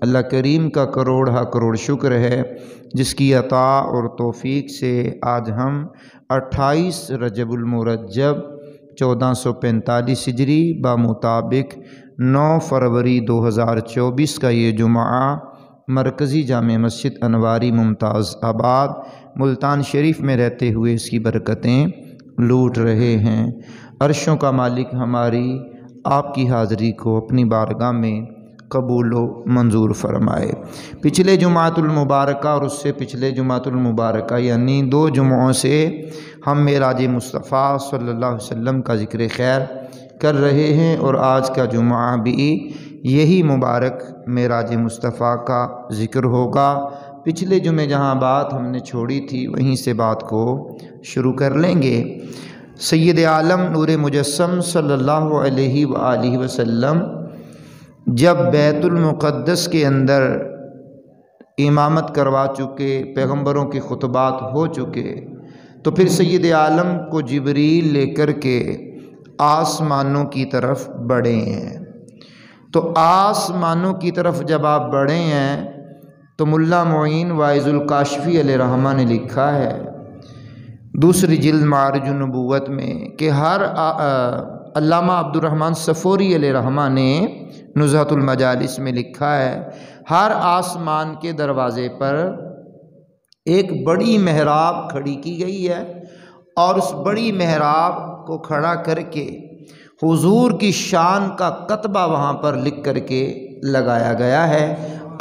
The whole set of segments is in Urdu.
اللہ کریم کا کروڑا کروڑ شکر ہے جس کی عطا اور توفیق سے آج ہم 28 رجب المرجب 1445 ہجری بمطابق 9 فروری 2024 کا یہ جمعہ مرکزی جامع مسجد انواری ممتاز آباد ملتان شریف میں رہتے ہوئے اس کی برکتیں لوٹ رہے ہیں۔ عرشوں کا مالک ہماری آپ کی حاضری کو اپنی بارگاہ میں قبول و منظور فرمائے۔ پچھلے جمعۃ المبارکہ اور اس سے پچھلے جمعۃ المبارکہ یعنی 2 جمعوں سے ہم معراج مصطفیٰ صلی اللہ علیہ وسلم کا ذکر خیر کر رہے ہیں، اور آج کا جمعہ بھی یہی مبارک معراج مصطفیٰ کا ذکر ہوگا۔ پچھلے جمعے جہاں بات ہم نے چھوڑی تھی وہیں سے بات کو شروع کر لیں گے۔ سید عالم نور مجسم صلی اللہ علیہ وآلہ وسلم جب بیت المقدس کے اندر امامت کروا چکے، پیغمبروں کے خطبات ہو چکے، تو پھر سید عالم کو جبریل لے کر کے آسمانوں کی طرف بڑھے ہیں۔ تو آسمانوں کی طرف جب آپ بڑھے ہیں تو ملا معین واعظ الکاشفی علیہ رحمہ نے لکھا ہے دوسری جلد معارج النبوت میں کہ علامہ عبد الرحمن صفوری علیہ رحمہ نے نزہۃ المجالس میں لکھا ہے ہر آسمان کے دروازے پر ایک بڑی محراب کھڑی کی گئی ہے، اور اس بڑی محراب کو کھڑا کر کے حضور کی شان کا کتبہ وہاں پر لکھ کر کے لگایا گیا ہے۔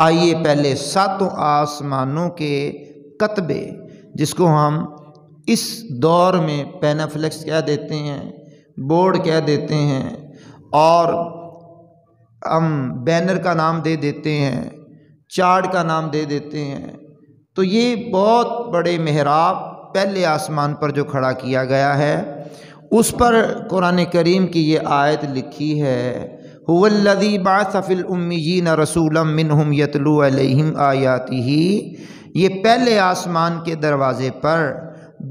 آئیے پہلے 7 آسمانوں کے کتبے، جس کو ہم اس دور میں پینافلیکس کہہ دیتے ہیں، بورڈ کہہ دیتے ہیں، اور ہم بینر کا نام دے دیتے ہیں، چارٹ کا نام دے دیتے ہیں، تو یہ بہت بڑے محراب پہلے آسمان پر جو کھڑا کیا گیا ہے، اس پر قرآن کریم کی یہ آیت لکھی ہے هو الذی بعث فی الامیین رسولا منہم یتلو علیہم آیاتہ۔ یہ پہلے آسمان کے دروازے پر،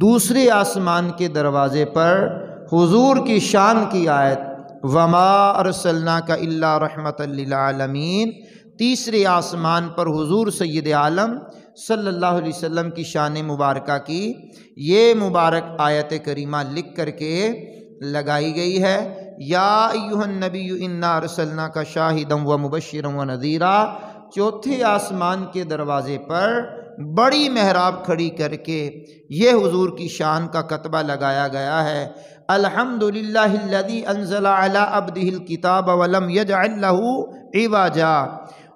دوسرے آسمان کے دروازے پر حضور کی شان کی آیت وما ارسلناک الا رحمۃ للعالمین، تیسرے آسمان پر حضور سید عالم صلی اللہ علیہ وسلم کی شان مبارکہ کی یہ مبارک آیت کریمہ لکھ کر کے لگائی گئی ہے۔ یا ایھا النبی انا ارسلناک شاہدا ومبشرا ونذیرا، چوتھے آسمان کے دروازے پر بڑی محراب کھڑی کر کے یہ حضور کی شان کا کتبہ لگایا گیا ہے۔ الحمدللہ الذی انزل علی عبدہ الکتاب ولم یجعل لہ عوجا،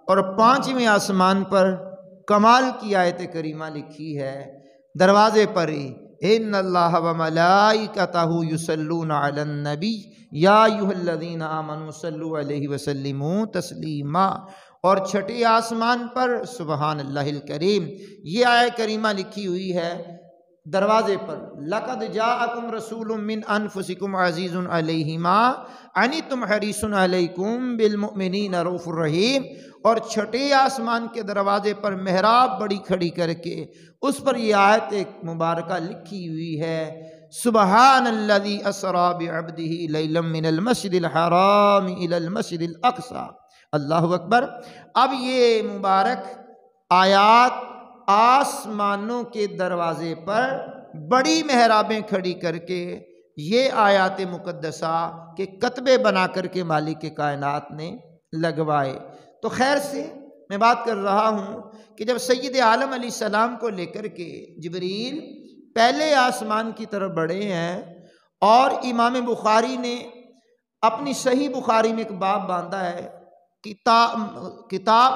اور 5ویں آسمان پر کمال کی آیت کریمہ لکھی ہے دروازے پر ہی ان اللہ وملائکتہ یصلون علی النبی یا ایھا الذین آمنوا صلوا علیہ وسلموا تسلیما، اور 6 آسمان پر سبحان اللہ الکریم یہ آیت کریمہ لکھی ہوئی ہے دروازے پر لقد جاءکم رسول من انفسکم عزیز علیہ ما عنتم حریص علیکم بالمؤمنین رؤوف الرحیم، اور 6 آسمان کے دروازے پر محراب بڑی کھڑی کر کے اس پر یہ آیت ایک مبارکہ لکھی ہوئی ہے سبحان الذی اسری بعبدہ لیلا من المسجد الحرام الی المسجد الاقصی، اللہ اکبر۔ اب یہ مبارک آیات آسمانوں کے دروازے پر بڑی محرابیں کھڑی کر کے یہ آیات مقدسہ کے کتبے بنا کر کے مالک کائنات نے لگوائے۔ تو خیر سے میں بات کر رہا ہوں کہ جب سید عالم علیہ السلام کو لے کر کے جبریل پہلے آسمان کی طرف بڑھے ہیں، اور امام بخاری نے اپنی صحیح بخاری میں ایک باب باندھا ہے کتاب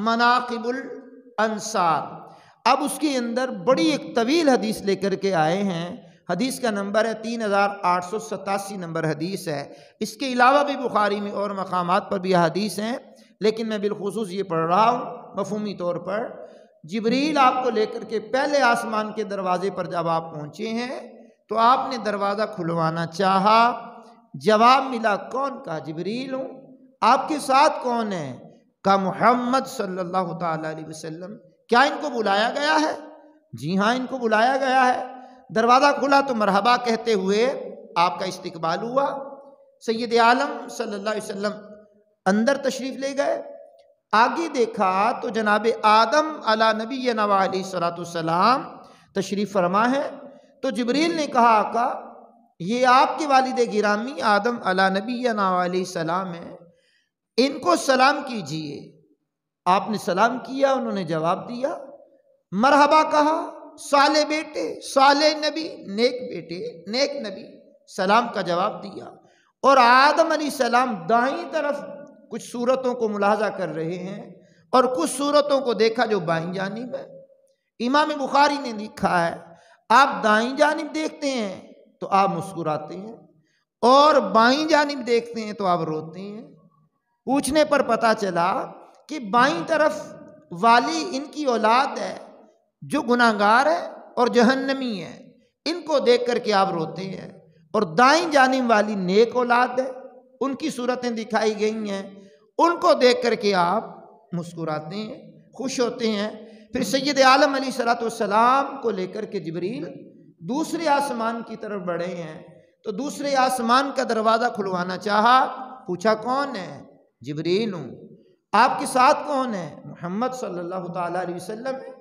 مناقب الانصار، اب اس کے اندر بڑی ایک طویل حدیث لے کر کے آئے ہیں، حدیث کا نمبر ہے 3887 نمبر حدیث ہے۔ اس کے علاوہ بھی بخاری میں اور مقامات پر بھی حدیث ہیں، لیکن میں بالخصوص یہ پڑھ رہا ہوں مفہومی طور پر۔ جبریل آپ کو لے کر کے پہلے آسمان کے دروازے پر جب آپ پہنچے ہیں تو آپ نے دروازہ کھلوانا چاہا، جواب ملا کون؟ کہا جبریل ہوں۔ آپ کے ساتھ کون ہے؟ کہا محمد صلی اللہ تعالی علیہ وسلم۔ کیا ان کو بلایا گیا ہے؟ جی ہاں، ان کو بلایا گیا ہے۔ دروازہ کھلا تو مرحبا کہتے ہوئے آپ کا استقبال ہوا۔ سید عالم صلی اللہ علیہ وسلم اندر تشریف لے گئے، آگے دیکھا تو جناب آدم علی نبینا علیہ الصلوۃ والسلام تشریف فرما ہے، تو جبریل نے کہا آقا یہ آپ کے والد گرامی آدم علی نبینا علیہ السلام ہیں، ان کو سلام کیجئے۔ آپ نے سلام کیا، انہوں نے جواب دیا، مرحبا کہا، صالح بیٹے، صالح نبی، نیک بیٹے، نیک نبی، سلام کا جواب دیا۔ اور آدم علیہ السلام دائیں طرف کچھ صورتوں کو ملاحظہ کر رہے ہیں اور کچھ صورتوں کو دیکھا جو بائیں جانب ہے۔ امام بخاری نے لکھا ہے آپ دائیں جانب دیکھتے ہیں تو آپ مسکراتے ہیں اور بائیں جانب دیکھتے ہیں تو آپ روتے ہیں۔ پوچھنے پر پتہ چلا کہ بائیں طرف والی ان کی اولاد ہے جو گناہگار ہے اور جہنمی ہے، ان کو دیکھ کر کے آپ روتے ہیں، اور دائیں جانب والی نیک اولاد ہے، ان کی صورتیں دکھائی گئی ہیں، ان کو دیکھ کر کے آپ مسکراتے ہیں، خوش ہوتے ہیں۔ پھر سید عالم علیہ الصلوۃ والسلام کو لے کر کے جبریل دوسرے آسمان کی طرف بڑھے ہیں، تو دوسرے آسمان کا دروازہ کھلوانا چاہا، پوچھا کون ہے؟ جبریل ہوں۔ آپ کے ساتھ کون ہے؟ محمد صلی اللہ تعالیٰ علیہ وسلم ہے۔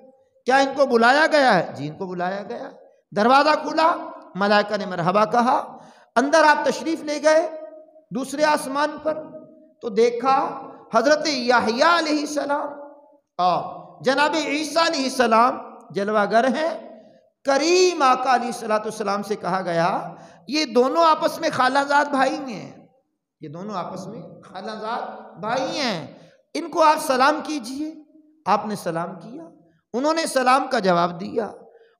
کیا ان کو بلایا گیا ہے؟ جی ان کو بلایا گیا۔ دروازہ کھلا، ملائکہ نے مرحبا کہا، اندر آپ تشریف لے گئے دوسرے آسمان پر، تو دیکھا حضرت یحییٰ علیہ السلام اور جناب عیسیٰ علیہ السلام جلوہ گر ہیں۔ کریم آقا علیہ السلام سے کہا گیا یہ دونوں آپس میں خالہ زاد بھائی ہیں، یہ دونوں آپس میں خالہ زاد بھائی ہیں، ان کو آپ سلام کیجئے۔ آپ نے سلام کیا، انہوں نے سلام کا جواب دیا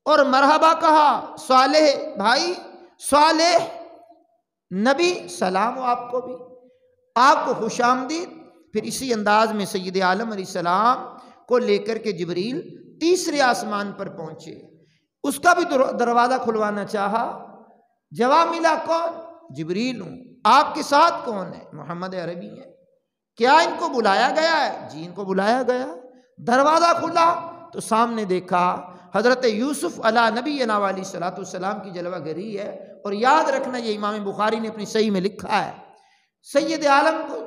اور مرحبا کہا، صالح بھائی، صالح نبی، سلام ہو آپ کو بھی، آپ کو خوش آمدید۔ پھر اسی انداز میں سید عالم علیہ السلام کو لے کر کے جبریل تیسرے آسمان پر پہنچے، اس کا بھی دروازہ کھلوانا چاہا، جواب ملا کون؟ جبریل ہوں۔ آپ کے ساتھ کون ہے؟ محمد عربی ہے۔ کیا ان کو بلایا گیا ہے؟ جی ان کو بلایا گیا۔ دروازہ کھلا تو سامنے دیکھا حضرت یوسف علی نبینا علیہ الصلوۃ والسلام کی جلوہ گری ہے، اور یاد رکھنا یہ امام بخاری نے اپنی صحیح میں لکھا ہے، سید عالم کو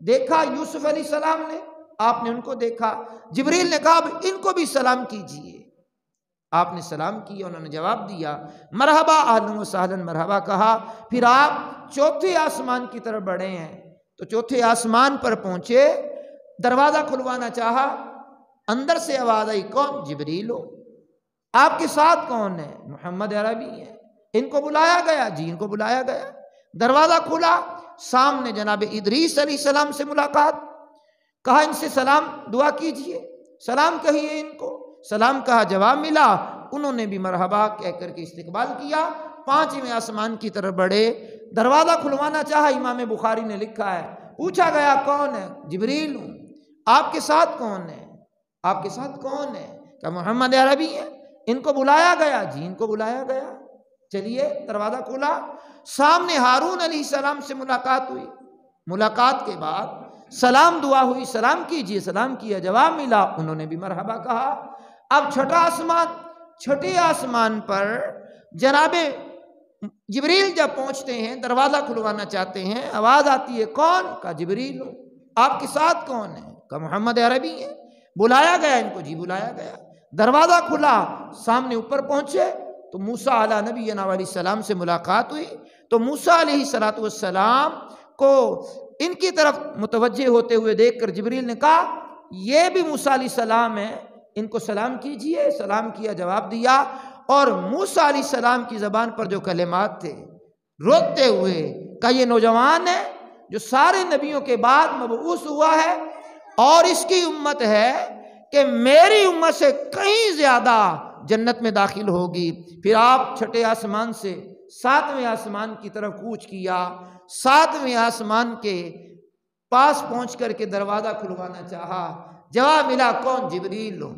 دیکھا یوسف علیہ السلام نے، آپ نے ان کو دیکھا، جبریل نے کہا اب ان کو بھی سلام کیجئے۔ آپ نے سلام کیا، انہوں نے جواب دیا، مرحبا اہلا و سہلا، مرحبا کہا۔ پھر آپ چوتھے آسمان کی طرف بڑھے ہیں، تو چوتھے آسمان پر پہنچے، دروازہ کھلوانا چاہا، اندر سے آواز آئی کون؟ جبریل ہو۔ آپ کے ساتھ کون ہے؟ محمد عربی ہے۔ ان کو بلایا گیا؟ جی ان کو بلایا گیا۔ دروازہ کھلا، سامنے جناب ادریس علیہ السلام سے ملاقات، کہا ان سے سلام دعا کیجئے، سلام کہیے ان کو، سلام کہا، جواب ملا، انہوں نے بھی مرحبا کہہ کر کے استقبال کیا۔ پانچویں آسمان کی طرف بڑھے، دروازہ کھلوانا چاہا، امام بخاری نے لکھا ہے، پوچھا گیا کون ہے؟ جبریل ہوں۔ آپ کے ساتھ کون ہے؟ آپ کے ساتھ کون ہے؟ کہ محمد عربی ہے۔ ان کو بلایا گیا؟ جی ان کو بلایا گیا۔ چلیے، دروازہ کھلا، سامنے ہارون علیہ السلام سے ملاقات ہوئی، ملاقات کے بعد سلام دعا ہوئی، سلام کیجئے، سلام کیا، جواب ملا، انہوں نے بھی مرحبا کہا۔ اب چھٹا آسمان، چھٹے آسمان پر جناب جبریل جب پہنچتے ہیں، دروازہ کھلوانا چاہتے ہیں، آواز آتی ہے کون؟ کہا جبریل ہوں۔ آپ کے ساتھ کون ہے؟ کہا محمد عربی ہے۔ بلایا گیا ان کو؟ جی بلایا گیا۔ دروازہ کھلا، سامنے اوپر پہنچے تو موسیٰ علیہ نبینا علیہ السلام سے ملاقات ہوئی، تو موسیٰ علیہ السلام کو ان کی طرف متوجہ ہوتے ہوئے دیکھ کر جبریل نے کہا یہ بھی موسیٰ علیہ السلام ہیں، ان کو سلام کیجئے، سلام کیا، جواب دیا، اور موسیٰ علیہ السلام کی زبان پر جو کلمات تھے، روتے ہوئے کہ یہ نوجوان ہے جو سارے نبیوں کے بعد مبعوث ہوا ہے اور اس کی امت ہے کہ میری امت سے کہیں زیادہ جنت میں داخل ہوگی۔ پھر آپ چھٹے آسمان سے ساتویں آسمان کی طرف کوچ کیا، ساتویں آسمان کے پاس پہنچ کر کے دروازہ کھلوانا چاہا، جواب ملا کون؟ جبریل ہوں۔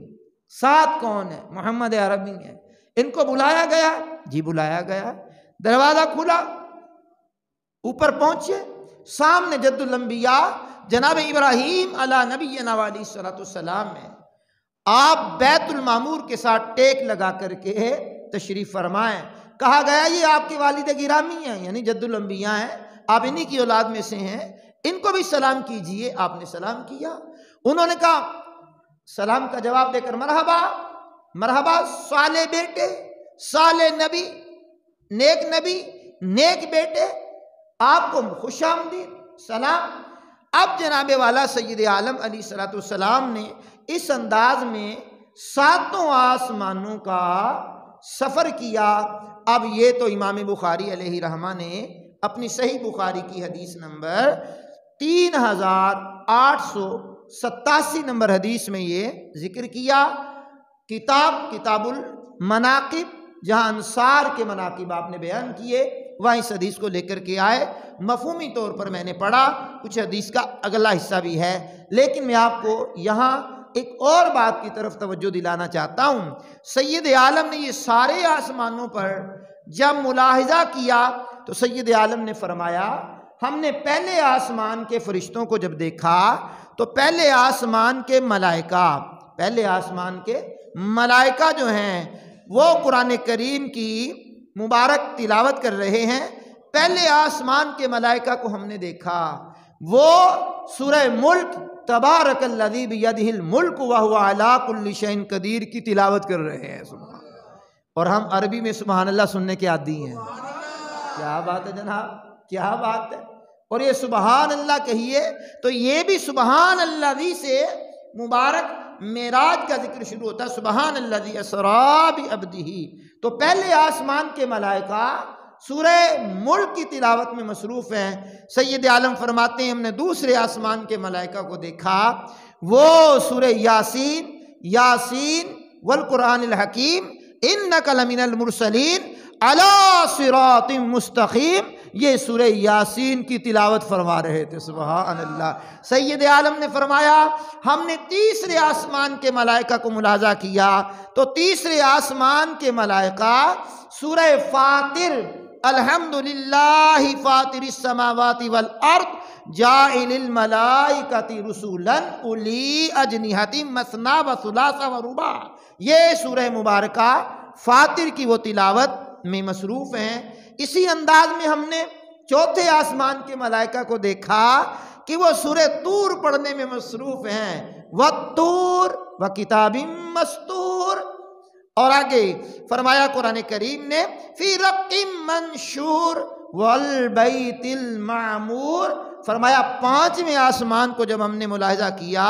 ساتھ کون ہے؟ محمد عربی ہے۔ ان کو بلایا گیا؟ جی بلایا گیا۔ دروازہ کھلا، اوپر پہنچے، سامنے جد الانبیاء جناب ابراہیم علیہ نبینا علیہ السلام ہے۔ آپ بیت المعمور کے ساتھ ٹیک لگا کر کے تشریف فرمائیں۔ کہا گیا یہ آپ کے والد گرامی ہیں، یعنی جد الانبیاء ہیں، آپ انہی کی اولاد میں سے ہیں، ان کو بھی سلام کیجئے۔ آپ نے سلام کیا، انہوں نے کہا سلام کا جواب دے کر مرحبا مرحبا صالح بیٹے، صالح نبی، نیک بیٹے، آپ کو خوش آمدید، سلام۔ اب جناب والا سید عالم علیہ الصلوۃ والسلام نے اس انداز میں 7 آسمانوں کا سفر کیا۔ اب یہ تو امام بخاری علیہ رحمہ نے اپنی صحیح بخاری کی حدیث نمبر 3887 نمبر حدیث میں یہ ذکر کیا۔ کتاب المناقب، جہاں انصار کے مناقب آپ نے بیان کیے، وہاں اس حدیث کو لے کر کے آئے۔ مفہومی طور پر میں نے پڑھا، کچھ حدیث کا اگلا حصہ بھی ہے، لیکن میں آپ کو یہاں ایک اور بات کی طرف توجہ دلانا چاہتا ہوں۔ سید عالم نے یہ سارے آسمانوں پر جب ملاحظہ کیا تو سید عالم نے فرمایا ہم نے پہلے آسمان کے فرشتوں کو جب دیکھا تو پہلے آسمان کے ملائکہ جو ہیں وہ قرآن کریم کی مبارک تلاوت کر رہے ہیں۔ پہلے آسمان کے ملائکہ کو ہم نے دیکھا، وہ سورہ ملک تبارک الذی بیدہ الملک وہو علی کل شیء قدیر کی تلاوت کر رہے ہیں۔ اور ہم عربی میں سبحان اللہ سننے کے عادی ہیں۔ کیا بات ہے جناب، کیا بات ہے۔ اور یہ سبحان اللہ کہیے تو یہ بھی سبحان الذی سے مبارک معراج کا ذکر شروع ہوتا ہے، سبحان الذی اسری بعبدہ۔ تو پہلے آسمان کے ملائکہ سورہ ملک کی تلاوت میں مصروف ہیں۔ سید عالم فرماتے ہیں ہم نے دوسرے آسمان کے ملائکہ کو دیکھا، وہ سورہ یاسین والقرآن الحکیم انک لمن المرسلین علی صراط مستقیم، یہ سورہ یاسین کی تلاوت فرما رہے تھے۔ سبحان اللہ۔ سید عالم نے فرمایا ہم نے تیسرے آسمان کے ملائکہ کو ملاحظہ کیا تو تیسرے آسمان کے ملائکہ سورہ فاطر الحمدللہ فاطر السماوات والارض جاعل الملائکۃ رسولا اولی اجنحۃ مثنی وثلاث ورباع، یہ سورہ مبارکہ فاطر کی وہ تلاوت میں مصروف ہیں۔ اسی انداز میں ہم نے چوتھے آسمان کے ملائکہ کو دیکھا کہ وہ سورہ طور پڑھنے میں مصروف ہیں، والطور وکتاب مسطور۔ اور آگے فرمایا قرآن کریم نے فی رق منشور والبیت المعمور، فرمایا 5ویں آسمان کو جب ہم نے ملاحظہ کیا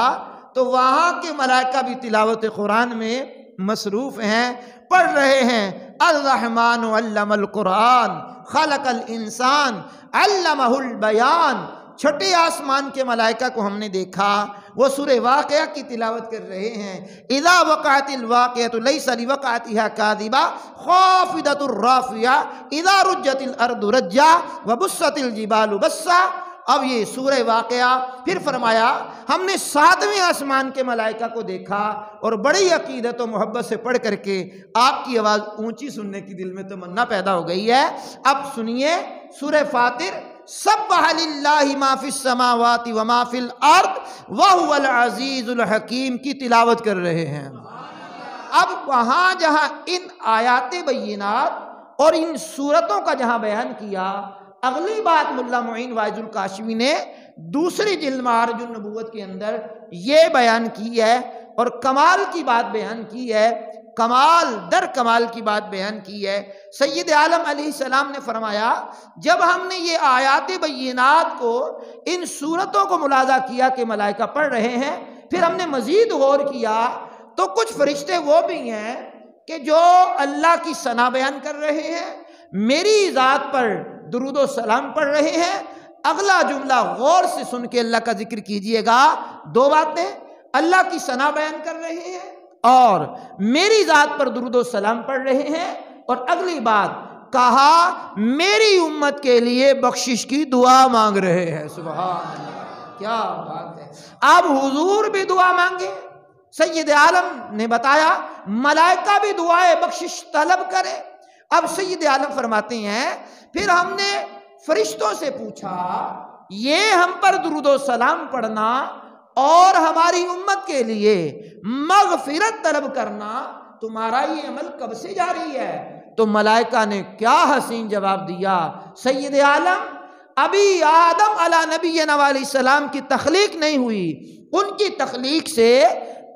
تو وہاں کے ملائکہ بھی تلاوت قرآن میں مصروف ہیں، پڑھ رہے ہیں الرحمن علم القرآن خلق الانسان علمہ البیان۔ چھٹے آسمان کے ملائکہ کو ہم نے دیکھا، وہ سورہ واقعہ کی تلاوت کر رہے ہیں، اذا وقعت الواقعۃ لیس لوقعتها کاذبہ خافضۃ رافعہ اذا رجت الارض رجا وبست الجبال بسا۔ اب یہ سورہ واقعہ۔ پھر فرمایا ہم نے 7ویں آسمان کے ملائکہ کو دیکھا، اور بڑی عقیدت و محبت سے پڑھ کر کے آپ کی آواز اونچی سننے کی دل میں تمنا پیدا ہو گئی ہے۔ اب سنیے سورہ فاطر، سبح للہ ما فی السماوات وما فی الارض وہو العزیز الحکیم کی تلاوت کر رہے ہیں۔ اب وہاں جہاں ان آیات بینات اور ان صورتوں کا جہاں بیان کیا، اگلی بات ملا معین واعظ القاشمی نے دوسری جلد معارج النبوت کے اندر یہ بیان کی ہے، اور کمال کی بات بیان کی ہے، کمال در کمال کی بات بیان کی ہے۔ سید عالم علیہ السلام نے فرمایا جب ہم نے یہ آیات بینات کو، ان صورتوں کو ملاحظہ کیا کہ ملائکہ پڑھ رہے ہیں، پھر ہم نے مزید غور کیا تو کچھ فرشتے وہ بھی ہیں کہ جو اللہ کی ثنا بیان کر رہے ہیں، میری ذات پر درود و سلام پڑھ رہے ہیں۔ اگلا جملہ غور سے سن کے اللہ کا ذکر کیجئے گا، 2 باتیں، اللہ کی ثنا بیان کر رہے ہیں اور میری ذات پر درود و سلام پڑھ رہے ہیں، اور اگلی بات کہا میری امت کے لیے بخشش کی دعا مانگ رہے ہیں۔ سبحان اللہ، کیا بات ہے۔ اب حضور بھی دعا مانگے، سید عالم نے بتایا ملائکہ بھی دعائے بخشش طلب کرے۔ اب سید عالم فرماتے ہیں پھر ہم نے فرشتوں سے پوچھا یہ ہم پر درود و سلام پڑھنا اور ہماری امت کے لیے مغفرت طلب کرنا، تمہارا یہ عمل کب سے جاری ہے؟ تو ملائکہ نے کیا حسین جواب دیا، سید عالم ابھی آدم علیہ نبینا علیہ السلام کی تخلیق نہیں ہوئی، ان کی تخلیق سے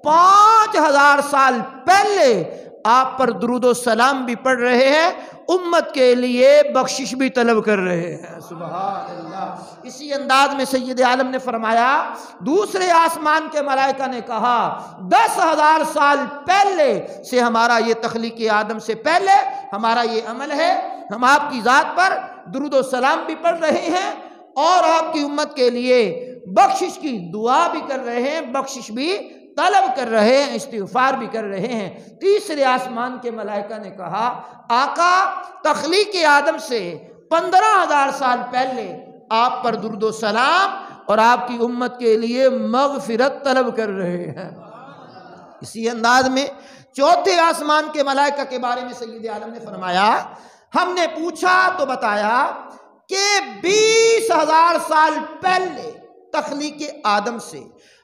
5000 سال پہلے آپ پر درود و سلام بھی پڑھ رہے ہیں، امت کے لیے بخشش بھی طلب کر رہے ہیں۔ سبحان اللہ۔ اسی انداز میں سید عالم نے فرمایا، دوسرے آسمان کے ملائکہ نے کہا 10,000 سال پہلے سے ہمارا یہ تخلیق آدم سے پہلے ہمارا یہ عمل ہے، ہم آپ کی ذات پر درود و سلام بھی پڑھ رہے ہیں اور آپ کی امت کے لیے بخشش کی دعا بھی کر رہے ہیں، بخشش بھی طلب کر رہے ہیں، استغفار بھی کر رہے ہیں۔ تیسرے آسمان کے ملائکہ نے کہا، آقا تخلیق آدم سے 15,000 سال پہلے آپ پر درود و سلام اور آپ کی امت کے لیے مغفرت طلب کر رہے ہیں۔ اسی انداز میں چوتھے آسمان کے ملائکہ کے بارے میں سید عالم نے فرمایا، ہم نے پوچھا تو بتایا کہ 20,000 سال پہلے تخلیق آدم سے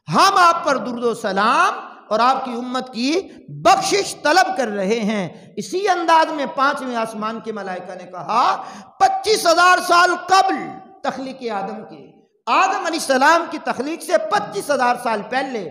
ہم آپ پر درود و سلام اور آپ کی امت کی بخشش طلب کر رہے ہیں۔ اسی انداز میں پانچویں آسمان کے ملائکہ نے کہا، 25,000 سال قبل تخلیق آدم کے، آدم علیہ السلام کی تخلیق سے 25,000 سال پہلے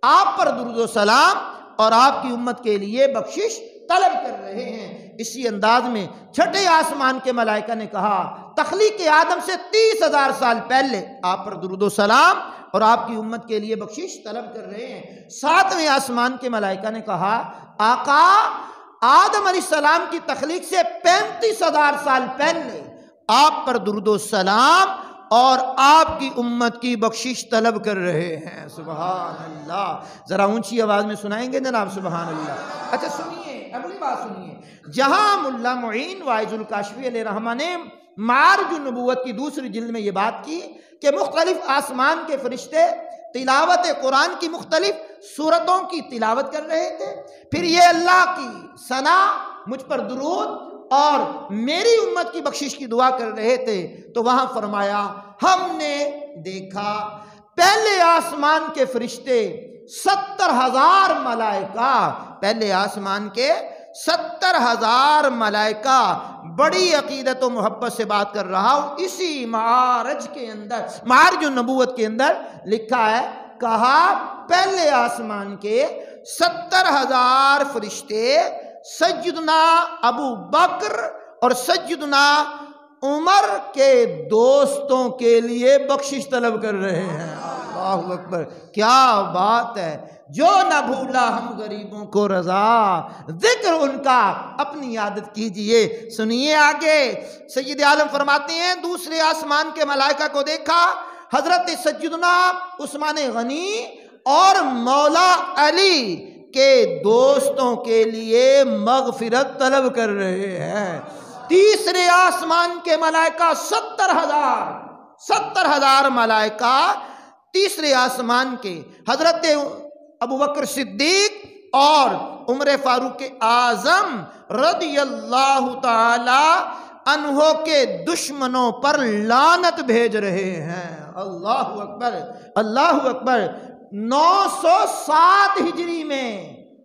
آپ پر درود و سلام اور آپ کی امت کے لیے بخشش طلب کر رہے ہیں۔ اسی انداز میں چھٹے آسمان کے ملائکہ نے کہا، تخلیق آدم سے 30,000 سال پہلے آپ پر درود و سلام اور آپ کی امت کے لیے بخشش طلب کر رہے ہیں۔ ساتویں آسمان کے ملائکہ نے کہا، آقا آدم علیہ السلام کی تخلیق سے 35,000 سال پہلے آپ پر درود و سلام اور آپ کی امت کی بخشش طلب کر رہے ہیں۔ سبحان اللہ۔ ذرا اونچی آواز میں سنائیں گے جناب؟ سبحان اللہ۔ اچھا سنیے، اگلی بات سنیے، جہاں ملا معین واعظ الکاشفی علیہ رحمہ نے معارج النبوت کی دوسری جلد میں یہ بات کی کہ مختلف آسمان کے فرشتے تلاوت قرآن کی مختلف سورتوں کی تلاوت کر رہے تھے، پھر یہ اللہ کی ثنا، مجھ پر درود اور میری امت کی بخشش کی دعا کر رہے تھے، تو وہاں فرمایا ہم نے دیکھا پہلے آسمان کے فرشتے 70,000 ملائکہ، پہلے آسمان کے 70,000 ملائکہ، بڑی عقیدت و محبت سے بات کر رہا ہوں۔ اسی معارج کے اندر، معارج النبوت کے اندر لکھا ہے، کہا پہلے آسمان کے 70,000 فرشتے سیدنا ابو بکر اور سیدنا عمر کے دوستوں کے لیے بخشش طلب کر رہے ہیں۔ اللہ اکبر، کیا بات ہے! جو نہ بھولا ہم غریبوں کو رضا، ذکر ان کا اپنی عادت کیجئے۔ سنیے آگے، سید عالم فرماتے ہیں دوسرے آسمان کے ملائکہ کو دیکھا، حضرت سیدنا عثمان غنی اور مولا علی کے دوستوں کے لیے مغفرت طلب کر رہے ہیں۔ تیسرے آسمان کے ملائکہ 70,000 ملائکہ تیسرے آسمان کے حضرت ابو بکر صدیق اور عمر فاروق اعظم رضی اللہ تعالی عنہ کے دشمنوں پر لعنت بھیج رہے ہیں۔ اللہ اکبر، اللہ اکبر۔ 907 ہجری میں،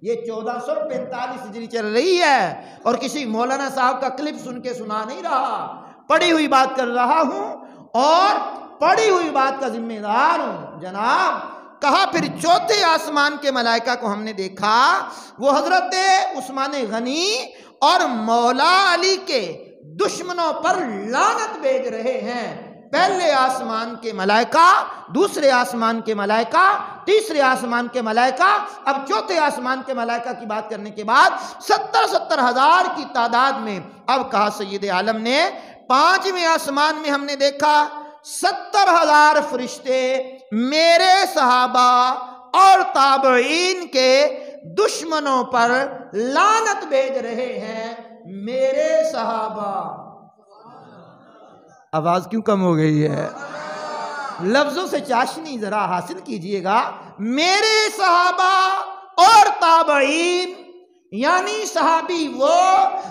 یہ 1445 ہجری چل رہی ہے اور کسی مولانا صاحب کا کلپ سن کے سنا نہیں رہا، پڑھی ہوئی بات کر رہا ہوں اور پڑھی ہوئی بات کا ذمہ دار ہوں جناب۔ کہا پھر چوتھے آسمان کے ملائکہ کو ہم نے دیکھا، وہ حضرت عثمان غنی اور مولا علی کے دشمنوں پر لعنت بھیج رہے ہیں۔ پہلے آسمان کے ملائکہ، دوسرے آسمان کے ملائکہ، تیسرے آسمان کے ملائکہ، اب چوتھے آسمان کے ملائکہ کی بات کرنے کے بعد 70,000 کی تعداد میں اب کہا سید عالم نے پانچویں آسمان میں ہم نے دیکھا 70,000 فرشتے میرے صحابہ اور تابعین کے دشمنوں پر لعنت بھیج رہے ہیں۔ میرے صحابہ، آواز کیوں کم ہو گئی ہے؟ لفظوں سے چاشنی ذرا حاصل کیجئے گا۔ میرے صحابہ اور تابعین، یعنی صحابی وہ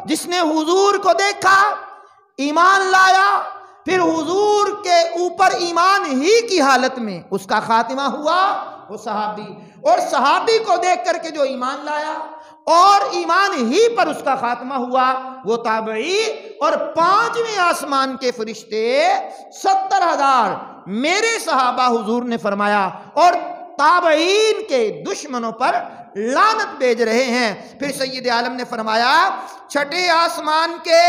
جس نے حضور کو دیکھا، ایمان لایا، پھر حضور کے اوپر ایمان ہی کی حالت میں اس کا خاتمہ ہوا، وہ صحابی، اور صحابی کو دیکھ کر کے جو ایمان لایا اور ایمان ہی پر اس کا خاتمہ ہوا، وہ تابعی، اور پانچویں آسمان کے فرشتے 70,000 میرے صحابہ، حضور نے فرمایا، اور تابعین کے دشمنوں پر لعنت بھیج رہے ہیں۔ پھر سید عالم نے فرمایا چھٹے آسمان کے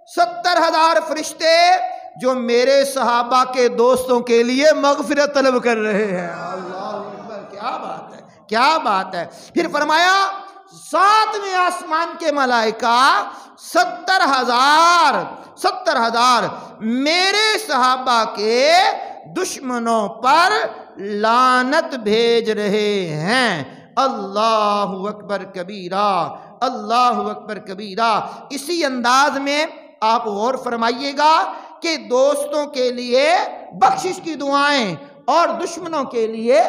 70,000 فرشتے جو میرے صحابہ کے دوستوں کے لیے مغفرت طلب کر رہے ہیں۔ اللہ اکبر، کیا بات ہے، کیا بات ہے۔ پھر فرمایا 7ویں آسمان کے ملائکہ 70,000 میرے صحابہ کے دشمنوں پر لعنت بھیج رہے ہیں۔ اللہ اکبر کبیرہ، اللہ اکبر کبیرہ۔ اسی انداز میں آپ غور فرمائیے گا کہ دوستوں کے لیے بخشش کی دعائیں اور دشمنوں کے لیے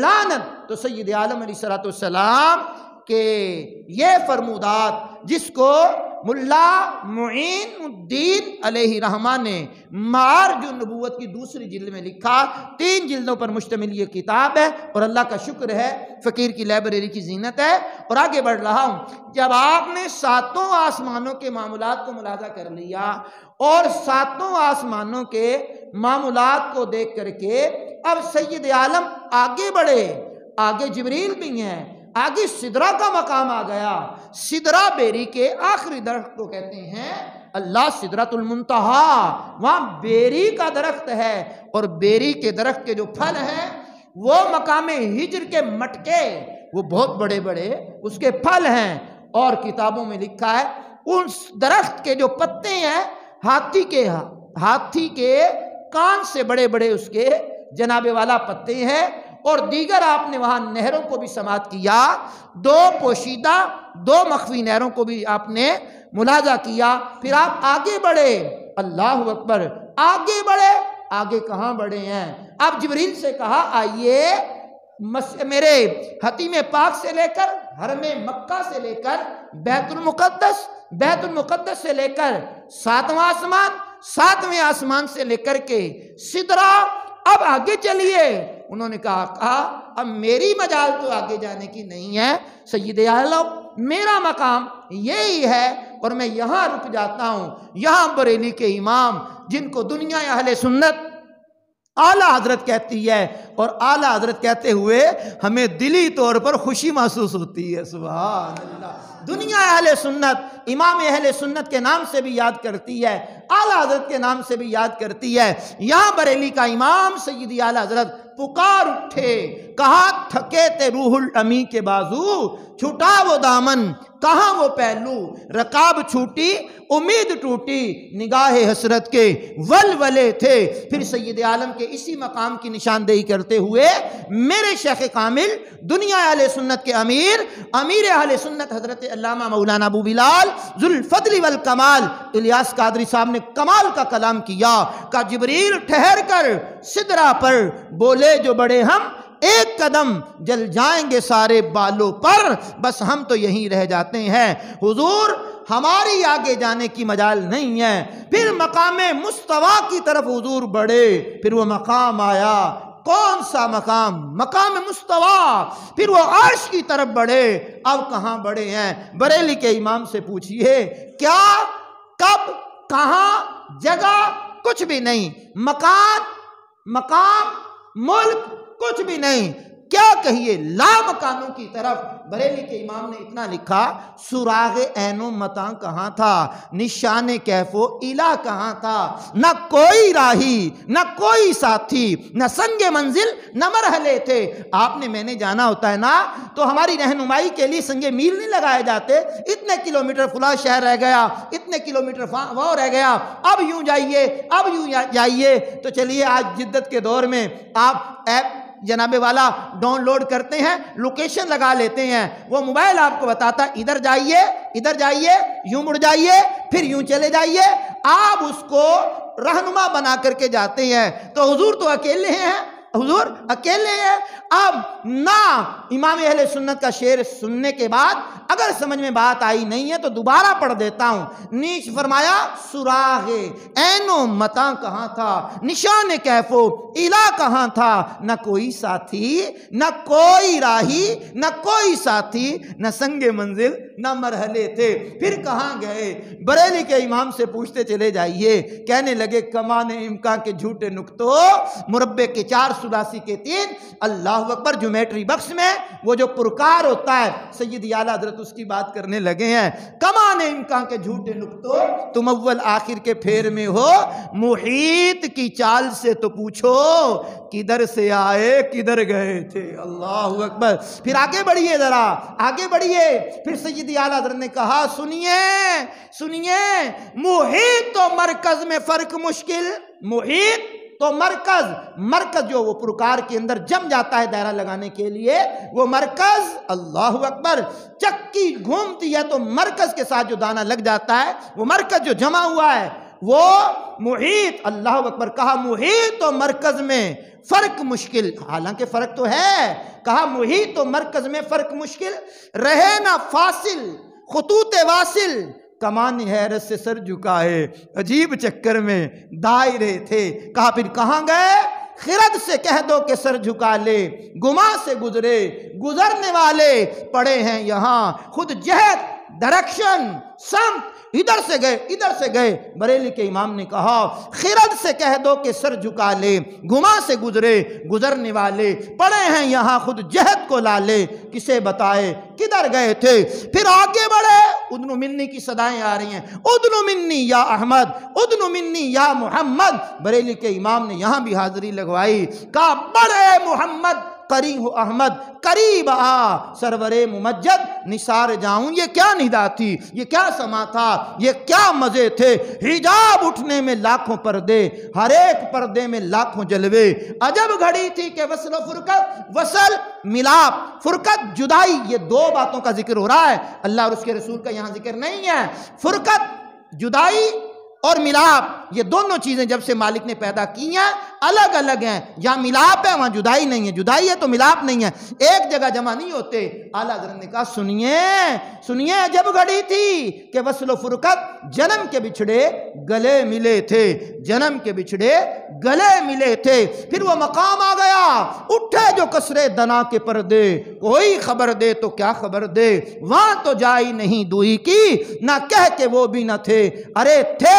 لعنت۔ تو سید عالم علیہ السلام کہ یہ فرمودات جس کو ملا معین الدین علیہ رحمہ نے معارج النبوت کی دوسری جلد میں لکھا، 3 جلدوں پر مشتمل یہ کتاب ہے، اور اللہ کا شکر ہے فقیر کی لائبریری کی زینت ہے۔ اور آگے بڑھ رہا ہوں، جب آپ نے 7 آسمانوں کے معاملات کو ملاحظہ کر لیا اور 7 آسمانوں کے معاملات کو دیکھ کر کے اب سید عالم آگے بڑھے، آگے جبریل بھی ہیں، آگے سدرہ کا مقام آ گیا۔ سدرہ بیری کے آخری درخت کو کہتے ہیں اللہ سدرۃ المنتہا، وہاں بیری کا درخت ہے، اور بیری کے درخت کے جو پھل ہیں وہ مقام ہجر کے مٹکے، وہ بہت بڑے بڑے اس کے پھل ہیں، اور کتابوں میں لکھا ہے اس درخت کے جو پتے ہیں ہاتھی کے کان سے بڑے بڑے اس کے جناب والا پتے ہیں، اور دیگر آپ نے وہاں نہروں کو بھی سماعت کیا، 2 پوشیدہ 2 مخفی نہروں کو بھی آپ نے ملاحظہ کیا۔ پھر آپ آگے بڑھے، اللہ اکبر، آگے بڑھے، آگے کہاں بڑھے ہیں؟ اب جبریل سے کہا آئیے میرے حتیم پاک سے لے کر حرم مکہ سے لے کر بیت المقدس سے لے کر 7واں آسمان، 7ویں آسمان سے لے کر کے سدرہ، اب آگے چلیے۔ انہوں نے کہا اب میری مجال تو آگے جانے کی نہیں ہے سید عالم، میرا مقام یہی ہے، اور میں یہاں رک جاتا ہوں۔ یہاں بریلی کے امام جن کو دنیا اہل سنت اعلیٰ حضرت کہتی ہے، اور اعلیٰ حضرت کہتے ہوئے ہمیں دلی طور پر خوشی محسوس ہوتی ہے، سبحان اللہ۔ دنیا اہل سنت امام اہل سنت کے نام سے بھی یاد کرتی ہے، اعلیٰ حضرت کے نام سے بھی یاد کرتی ہے۔ یہاں بریلی کا امام سیدی اعلیٰ حضرت پکار اٹھے، کہا تھکے تے روح الامی کے بازو، چھٹا وہ دامن کہاں وہ پہلو، رکاب چھوٹی امید ٹوٹی، نگاہ حسرت کے ولولے تھے۔ پھر سید عالم کے اسی مقام کی نشاندہی کرتے ہوئے میرے شیخ کامل، دنیا اہل سنت کے امیر اہل سنت حضرت علامہ مولانا ابو بلال ذوالفضل والکمال الیاس قادری صاحب نے کمال کا کلام کیا، کہ جبریل ٹھہر کر سدرہ پر بولے جو بڑے ہم ایک قدم جل جائیں گے سارے بالوں پر، بس ہم تو یہیں رہ جاتے ہیں حضور، ہماری آگے جانے کی مجال نہیں ہے۔ پھر مقام مستویٰ کی طرف حضور بڑھے، پھر وہ مقام آیا، کون سا مقام؟ مقام مستویٰ۔ پھر وہ عرش کی طرف بڑھے، اب کہاں بڑھے ہیں؟ بریلی کے امام سے پوچھئے، کیا، کب، کہاں، جگہ کچھ بھی نہیں، مقام، ملک کچھ بھی نہیں، کیا کہیے؟ لا مکانوں کی طرف۔ بریلی کے امام نے اتنا لکھا، سراغ عین و متاں کہاں تھا، نشان کیف و الہ کہاں تھا، نہ کوئی راہی نہ کوئی ساتھی، نہ سنگ منزل نہ مرحلے تھے۔ آپ نے میں نے جانا ہوتا ہے نا تو ہماری رہنمائی کے لیے سنگ میل نہیں لگائے جاتے، اتنے کلومیٹر فلاں شہر رہ گیا، اتنے کلومیٹر وہ رہ گیا، اب یوں جائیے، اب یوں جائیے۔ تو چلیے آج جدت کے دور میں آپ ایپ جناب والا ڈاؤن لوڈ کرتے ہیں، لوکیشن لگا لیتے ہیں، وہ موبائل آپ کو بتاتا ہے ادھر جائیے، یوں مڑ جائیے، پھر یوں چلے جائیے، آپ اس کو رہنما بنا کر کے جاتے ہیں۔ تو حضور تو اکیلے ہیں، حضور اکیلے ہیں۔ اب نہ امام اہل سنت کا شعر سننے کے بعد اگر سمجھ میں بات آئی نہیں ہے تو دوبارہ پڑھ دیتا ہوں۔ نیچ فرمایا سراغ عین و متاں کہاں تھا، نشان کیف و الہ کہاں تھا، نہ کوئی ساتھی نہ کوئی راہی نہ کوئی ساتھی، نہ سنگ منزل نہ مرحلے تھے۔ پھر کہاں گئے؟ بریلی کے امام سے پوچھتے چلے جائیے، کہنے لگے کمان امکان کے جھوٹے نکتوں، مربع کے 400 سداسی کے 3 اللہ اکبر جومیٹری بکس میں وہ جو پرکار ہوتا ہے سید اعلیٰ حضرت اس کی بات کرنے لگے ہیں. کمان امکان کے جھوٹے نکتوں تم اول آخر کے پھیر میں ہو, محیط کی چال سے تو پوچھو کدھر سے آئے کدھر گئے تھے. اللہ اکبر. پھر آگے بڑھیے, ذرا آگے بڑھیے. پھر سید اعلیٰ حضرت نے کہا سنیے سنیے, محیط تو مرکز میں فرق مشکل. محیط تو مرکز جو وہ پرکار کے اندر جم جاتا ہے دائرہ لگانے کے لیے, وہ مرکز اللہ اکبر چکی گھومتی ہے تو مرکز کے ساتھ جو دانہ لگ جاتا ہے وہ مرکز جو جمع ہوا ہے وہ محیط. اللہ اکبر. کہا محیط تو مرکز میں فرق مشکل, حالانکہ فرق تو ہے. کہا محیط تو مرکز میں فرق مشکل, رہے نہ فاصل خطوط واصل, کمان حیرت سے سر جھکائے عجیب چکر میں دائرے تھے. کہا پھر کہاں گئے, خرد سے کہہ دو کہ سر جھکا لے, گما سے گزرے گزرنے والے پڑے ہیں یہاں, خود جہت ڈائریکشن سمت ادھر سے گئے. بریلی کے امام نے کہا خرد سے کہہ دو کہ سر جھکا لے, گما سے گزرے گزرنے والے پڑے ہیں یہاں, خود جہت کو لا لے کسے بتائے کدھر گئے تھے. پھر آگے بڑھے, ادنو منی کی صدائیں آ رہی ہیں, ادنو منی یا احمد, ادنو منی یا محمد. بریلی کے امام نے یہاں بھی حاضری لگوائی. کہا بڑے محمد قریب ہو احمد, قریب آ سرور ممجد, نثار جاؤں. یہ کیا ندا تھی, یہ کیا سما تھا, یہ کیا مزے تھے. حجاب اٹھنے میں لاکھوں پردے, ہر ایک پردے میں لاکھوں جلوے. عجب گھڑی تھی کہ وصل و فرقت, وصل ملاپ, فرقت جدائی, یہ 2 باتوں کا ذکر ہو رہا ہے. اللہ اور اس کے رسول کا یہاں ذکر نہیں ہے. فرقت جدائی اور ملاپ, یہ دونوں چیزیں جب سے مالک نے پیدا کی ہیں الگ الگ ہیں. جہاں ملاپ ہے وہاں جدائی نہیں ہے, جدائی ہے تو ملاپ نہیں ہے, ایک جگہ جمع نہیں ہوتے. اعلیٰ حضرت نے کہا سنیے عجب گھڑی تھی کہ وصل و فرقت جنم کے بچھڑے گلے ملے تھے, جنم کے بچھڑے گلے ملے تھے. پھر وہ مقام آ گیا, اٹھے جو کسرے دنا کے پردے, کوئی خبر دے تو کیا خبر دے, وہاں تو جائی نہیں دوئی کی, نہ کہہ کے وہ بھی نہ تھے. ارے تھے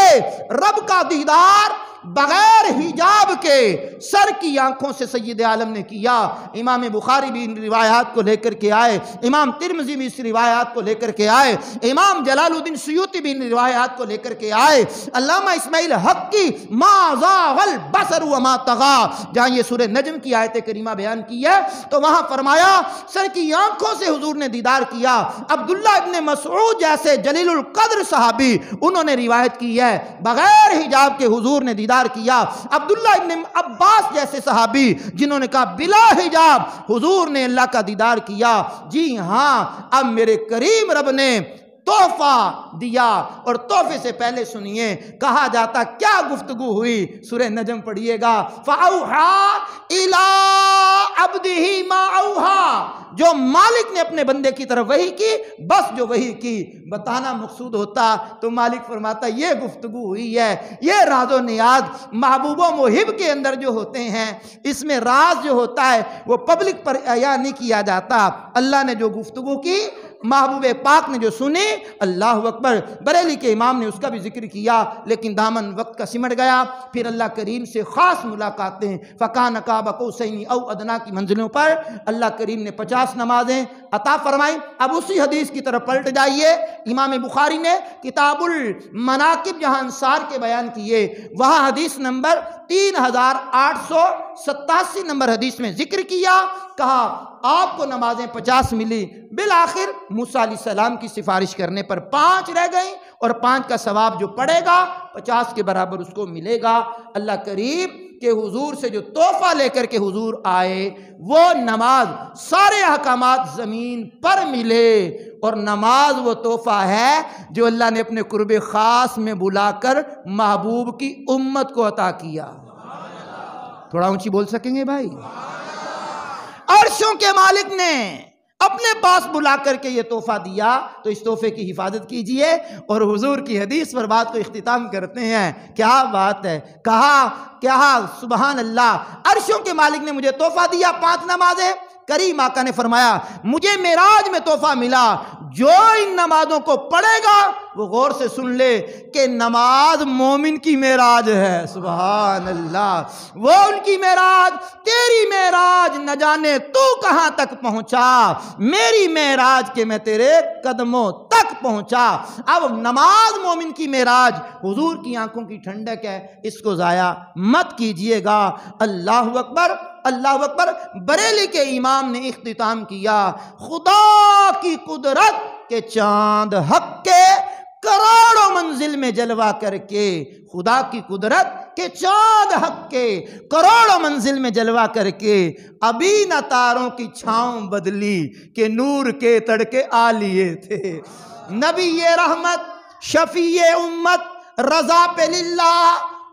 رب کا دیدار بغیر حجاب کے سر کی آنکھوں سے سید عالم نے کیا. امام بخاری بھی ان روایات کو لے کر کے آئے, امام ترمذی بھی اس روایات کو لے کر کے آئے, امام جلال الدین سیوطی بھی ان روایات کو لے کر کے آئے. علامہ اسماعیل حق کی ما زاغ البصر وما طغى, جہاں یہ سورہ نجم کی آیت کریمہ بیان کی ہے تو وہاں فرمایا سر کی آنکھوں سے حضور نے دیدار کیا. عبداللہ ابن مسعود جیسے جلیل القدر صحابی انہوں نے روایت کی ہے بغیر حجاب کے حضور نے دیدار کیا. عبداللہ ابن عباس جیسے صحابی جنہوں نے کہا بلا حجاب حضور نے اللہ کا دیدار کیا. جی ہاں, اب میرے کریم رب نے تحفہ دیا, اور تحفے سے پہلے سنیے کہا جاتا کیا گفتگو ہوئی. سورہ نجم پڑھیے گا, فَأَوْحَا إِلَىٰ عَبْدِهِ مَا أَوْحَا, جو مالک نے اپنے بندے کی طرف وحی کی, بس جو وحی کی. بتانا مقصود ہوتا تو مالک فرماتا یہ گفتگو ہوئی ہے. یہ راز و نیاز محبوب و محب کے اندر جو ہوتے ہیں, اس میں راز جو ہوتا ہے وہ پبلک پر عیاں نہیں کیا جاتا. اللہ نے جو گفتگو کی, محبوب پاک نے جو سنی, اللہ اکبر. بریلی کے امام نے اس کا بھی ذکر کیا لیکن دامن وقت کا سمٹ گیا. پھر اللہ کریم سے خاص ملاقاتیں, فَكَانَ قَابَ قَوْسَيْنِ أَوْ أَدْنَىٰ کی منزلوں پر اللہ کریم نے 50 نمازیں عطا فرمائیں. اب اسی حدیث کی طرف پلٹ جائیے. امام بخاری نے کتاب المناقب جہاں انصار کے بیان کیے, وہاں حدیث نمبر 3887 نمبر حدیث میں ذکر کیا. کہا آپ کو نمازیں 50 ملی, بالآخر موسیٰ علیہ السلام کی سفارش کرنے پر 5 رہ گئیں, اور 5 کا ثواب جو پڑے گا 50 کے برابر اس کو ملے گا. اللہ کریم کہ حضور سے جو تحفہ لے کر کے حضور آئے وہ نماز, سارے احکامات زمین پر ملے, اور نماز وہ تحفہ ہے جو اللہ نے اپنے قرب خاص میں بلا کر محبوب کی امت کو عطا کیا. تھوڑا اونچی بول سکیں گے بھائی؟ عرشوں کے مالک نے اپنے پاس بلا کر کے یہ تحفہ دیا, تو اس تحفے کی حفاظت کیجئے. اور حضور کی حدیث پر بات کو اختتام کرتے ہیں. کیا بات ہے, کہا سبحان اللہ, عرشوں کے مالک نے مجھے تحفہ دیا 5 نمازیں. کریم آقا نے فرمایا مجھے معراج میں تحفہ ملا, جو ان نمازوں کو پڑھے گا وہ غور سے سن لے کہ نماز مومن کی معراج ہے. سبحان اللہ. وہ ان کی معراج، تیری معراج نہ جانے تو کہاں تک پہنچا، میری معراج کہ میں تیرے قدموں تک پہنچا. اب نماز مومن کی معراج حضور کی آنکھوں کی ٹھنڈک ہے، اس کو ضائع مت کیجئے گا. اللہ اکبر، اللہ اکبر. بریلی کے امام نے اختتام کیا، خدا کی قدرت کے چاند حق کے کروڑوں منزل میں جلوہ کر کے، خدا کی قدرت کے چاند حق کے کروڑوں منزل میں جلوہ کر کے، ابھی نہ تاروں کی چھاؤں بدلی کہ نور کے تڑکے آ لیے تھے. نبی رحمت، شفیع امت، رضا پہ للہ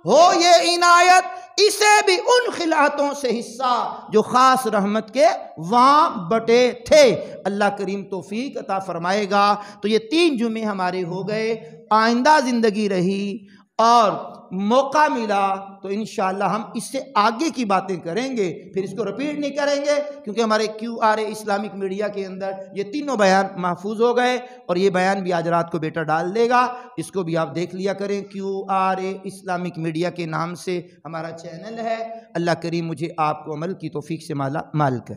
ہو یہ عنایت، اسے بھی ان خلعتوں سے حصہ جو خاص رحمت کے وہاں بٹے تھے. اللہ کریم توفیق عطا فرمائے گا. تو یہ 3 جمعے ہمارے ہو گئے. آئندہ زندگی رہی اور موقع ملا تو انشاءاللہ ہم اس سے آگے کی باتیں کریں گے، پھر اس کو رپیٹ نہیں کریں گے، کیونکہ ہمارے QRA اسلامک میڈیا کے اندر یہ تینوں بیان محفوظ ہو گئے، اور یہ بیان بھی آج رات کو بیٹا ڈال دے گا. اس کو بھی آپ دیکھ لیا کریں. QRA اسلامک میڈیا کے نام سے ہمارا چینل ہے. اللہ کریم مجھے آپ کو عمل کی توفیق سے مالا مال کر.